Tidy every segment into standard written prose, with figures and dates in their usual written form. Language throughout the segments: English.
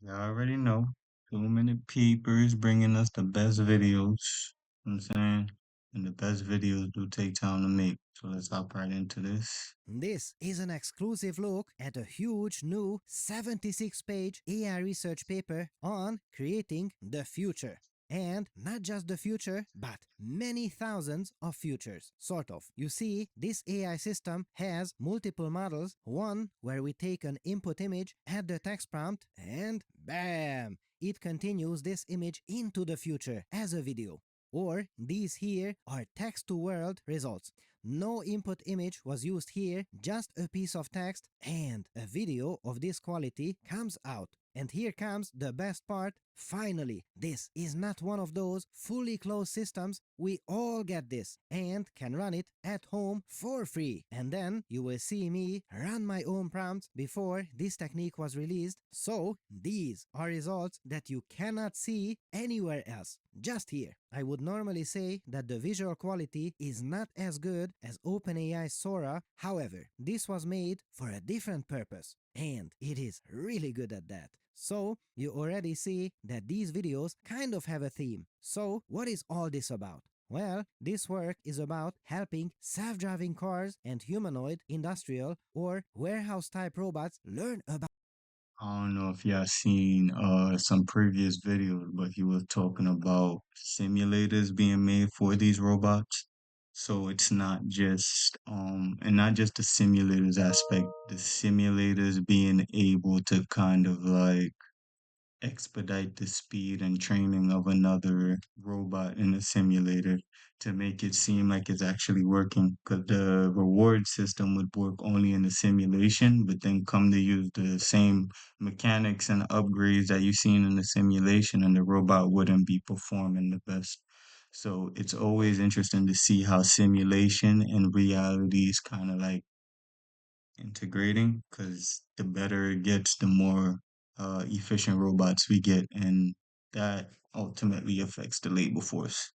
You already know. 2 minute peepers bringing us the best videos. You know what I'm saying? And the best videos do take time to make. So let's hop right into this. This is an exclusive look at a huge new 76-page AI research paper on creating the future. And not just the future, but many thousands of futures. Sort of. You see, this AI system has multiple models, one where we take an input image, add the text prompt, and bam! It continues this image into the future as a video. Or these here are text-to-world results. No input image was used here, just a piece of text, and a video of this quality comes out. And here comes the best part. Finally, this is not one of those fully closed systems. We all get this and can run it at home for free. And then you will see me run my own prompts before this technique was released. So these are results that you cannot see anywhere else, just here. I would normally say that the visual quality is not as good as OpenAI's Sora. However, this was made for a different purpose, and it is really good at that. So, you already see that these videos kind of have a theme. So, what is all this about? Well, this work is about helping self-driving cars and humanoid, industrial, or warehouse-type robots learn about. I don't know if y'all seen some previous videos, but he was talking about simulators being made for these robots. So it's not just and not just the simulators aspect, the simulators being able to kind of like expedite the speed and training of another robot in a simulator to make it seem like it's actually working. Because the reward system would work only in the simulation, but then come to use the same mechanics and upgrades that you've seen in the simulation, and the robot wouldn't be performing the best. So it's always interesting to see how simulation and reality is kind of like integrating because the better it gets, the more efficient robots we get, and that ultimately affects the labor force.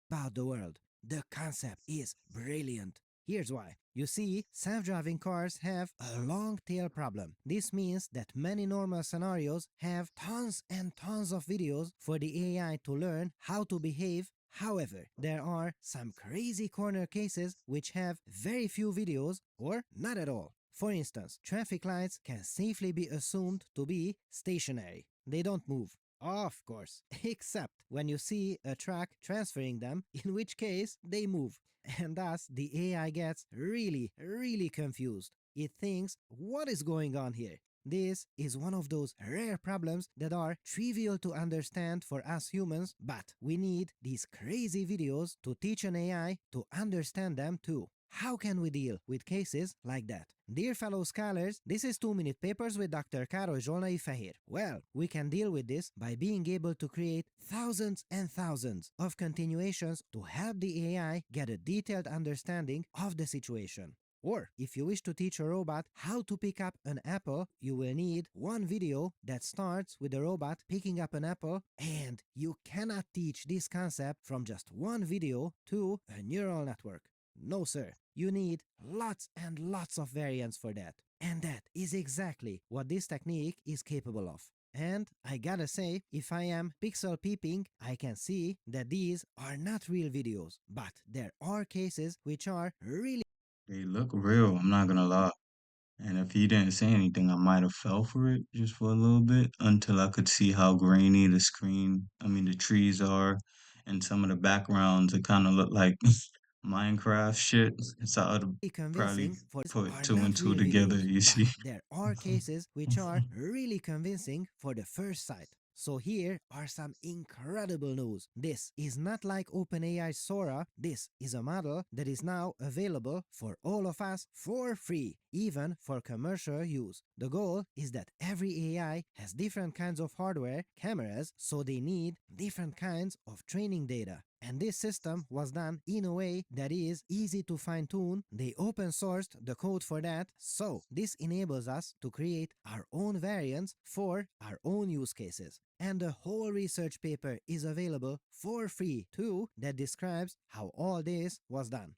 About the world. The concept is brilliant. Here's why. You see, self-driving cars have a long tail problem. This means that many normal scenarios have tons and tons of videos for the AI to learn how to behave. However, there are some crazy corner cases which have very few videos or not at all. For instance, traffic lights can safely be assumed to be stationary. They don't move. Of course, except when you see a truck transferring them, in which case they move. And thus the AI gets really confused. It thinks, what is going on here? This is one of those rare problems that are trivial to understand for us humans, but we need these crazy videos to teach an AI to understand them too. How can we deal with cases like that? Dear fellow scholars, this is 2 Minute Papers with Dr. Károly Zsolnai Fehér. Well, we can deal with this by being able to create thousands and thousands of continuations to help the AI get a detailed understanding of the situation. Or, if you wish to teach a robot how to pick up an apple, you will need one video that starts with the robot picking up an apple, and you cannot teach this concept from just one video to a neural network. No, sir. You need lots and lots of variants for that. And that is exactly what this technique is capable of. And I gotta say, if I am pixel peeping, I can see that these are not real videos, but there are cases which are really. They look real, I'm not gonna lie. And if he didn't say anything, I might have fell for it just for a little bit until I could see how grainy the screen, I mean, the trees are, and some of the backgrounds, it kind of look like Minecraft shit. So I'd probably Convincing for put are two and not two real together, videos, you but see. there are cases which are really convincing for the first sight. So here are some incredible news. This is not like OpenAI's Sora. This is a model that is now available for all of us for free, even for commercial use. The goal is that every AI has different kinds of hardware, cameras, so they need different kinds of training data. And this system was done in a way that is easy to fine tune. They open sourced the code for that, so this enables us to create our own variants for our own use cases. And the whole research paper is available for free too that describes how all this was done.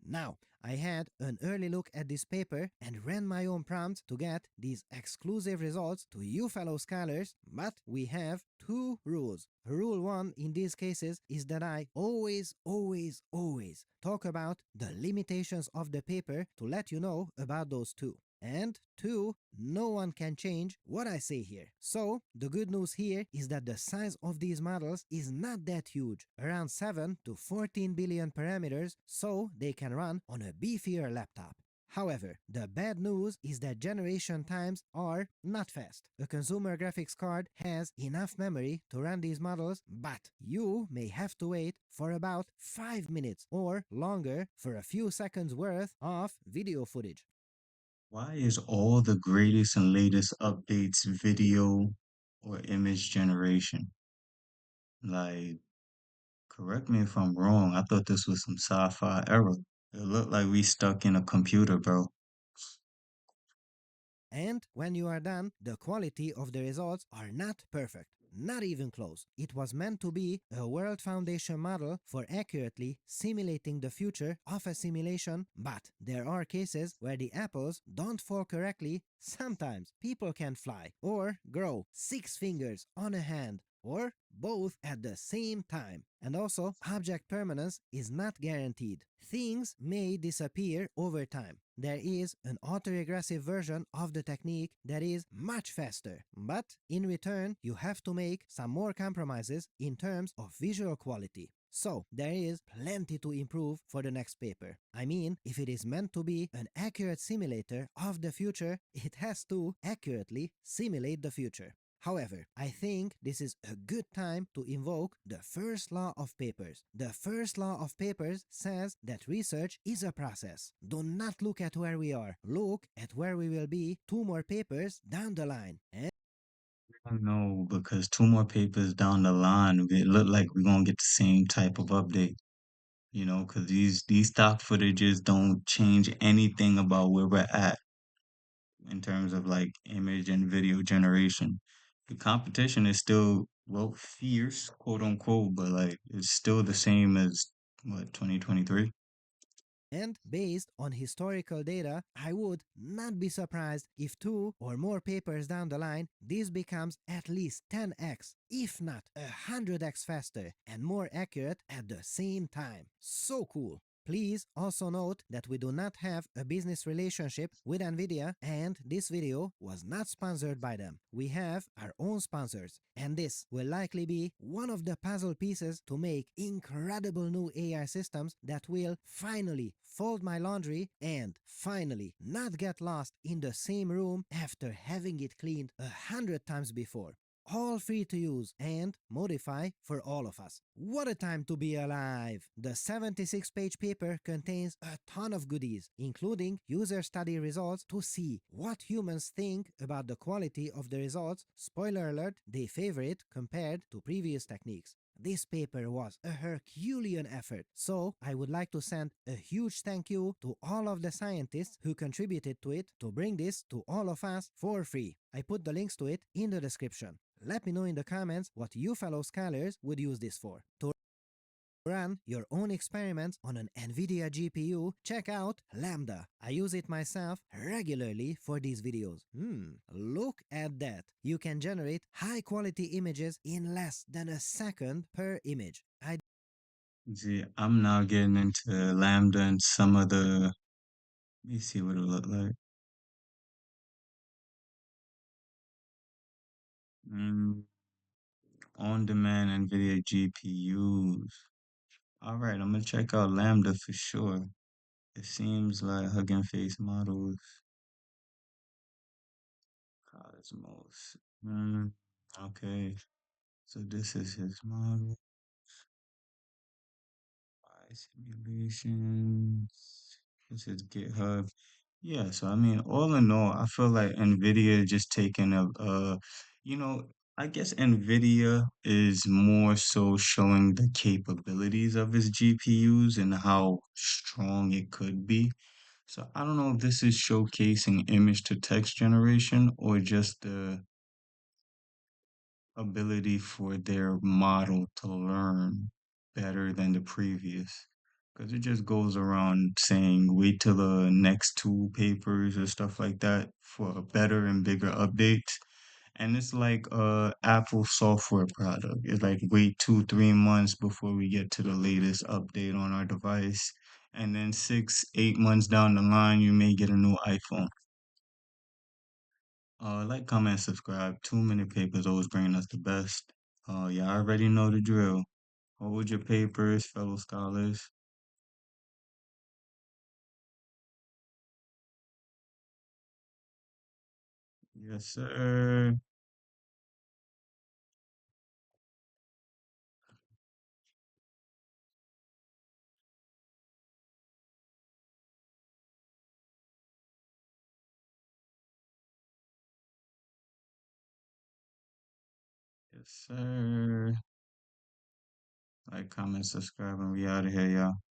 Now, I had an early look at this paper and ran my own prompt to get these exclusive results to you fellow scholars, but we have two rules. Rule 1 in these cases is that I always talk about the limitations of the paper to let you know about those two. And two, no one can change what I say here. So, the good news here is that the size of these models is not that huge, around 7 to 14 billion parameters, so they can run on a beefier laptop. However, the bad news is that generation times are not fast. A consumer graphics card has enough memory to run these models, but you may have to wait for about 5 minutes or longer for a few seconds worth of video footage. Why is all the greatest and latest updates video or image generation? Like, correct me if I'm wrong. I thought this was some sci-fi era. It looked like we stuck in a computer, bro. And when you are done, the quality of the results are not perfect. Not even close. It was meant to be a world foundation model for accurately simulating the future of a simulation, but there are cases where the apples don't fall correctly. Sometimes people can fly or grow 6 fingers on a hand or both at the same time. And also, object permanence is not guaranteed. Things may disappear over time. There is an autoregressive version of the technique that is much faster, but in return, you have to make some more compromises in terms of visual quality. So, there is plenty to improve for the next paper. I mean, if it is meant to be an accurate simulator of the future, it has to accurately simulate the future. However, I think this is a good time to invoke the first law of papers. The first law of papers says that research is a process. Do not look at where we are. Look at where we will be 2 more papers down the line. I don't know, because two more papers down the line, it look like we're gonna get the same type of update. Because these stock footages don't change anything about where we're at in terms of like image and video generation. The competition is still well fierce, quote unquote, but like it's still the same as what 2023. And based on historical data, I would not be surprised if 2 or more papers down the line, this becomes at least 10x, if not 100x faster and more accurate at the same time. So cool! Please also note that we do not have a business relationship with NVIDIA and this video was not sponsored by them. We have our own sponsors and this will likely be one of the puzzle pieces to make incredible new AI systems that will finally fold my laundry and finally not get lost in the same room after having it cleaned 100 times before. All free to use and modify for all of us. What a time to be alive! The 76-page paper contains a ton of goodies, including user study results to see what humans think about the quality of the results. Spoiler alert, they favor it compared to previous techniques. This paper was a Herculean effort, so I would like to send a huge thank you to all of the scientists who contributed to it to bring this to all of us for free. I put the links to it in the description. Let me know in the comments what you fellow scholars would use this for. To run your own experiments on an NVIDIA GPU, check out Lambda. I use it myself regularly for these videos. Look at that. You can generate high-quality images in less than a second per image. See, I'm now getting into Lambda and some of the. Let me see what it look like. Mm, on-demand NVIDIA GPUs. All right, I'm gonna check out Lambda for sure. It seems like Hugging Face models, Cosmos. Okay, so this is his model. Simulations. This is GitHub. Yeah, so I mean, all in all, I feel like NVIDIA just taking you know, I guess NVIDIA is more so showing the capabilities of its GPUs and how strong it could be. So I don't know if this is showcasing image to text generation or just the ability for their model to learn better than the previous. because it just goes around saying wait till the next two papers or stuff like that for a better and bigger updates. And it's like a Apple software product. It's like wait 2, 3 months before we get to the latest update on our device. And then 6, 8 months down the line, you may get a new iPhone. Like, comment, subscribe. 2 minute papers always bringing us the best. Yeah, I already know the drill. Hold your papers, fellow scholars. Yes, sir. Yes, sir. Like, comment, subscribe, and we out of here, y'all.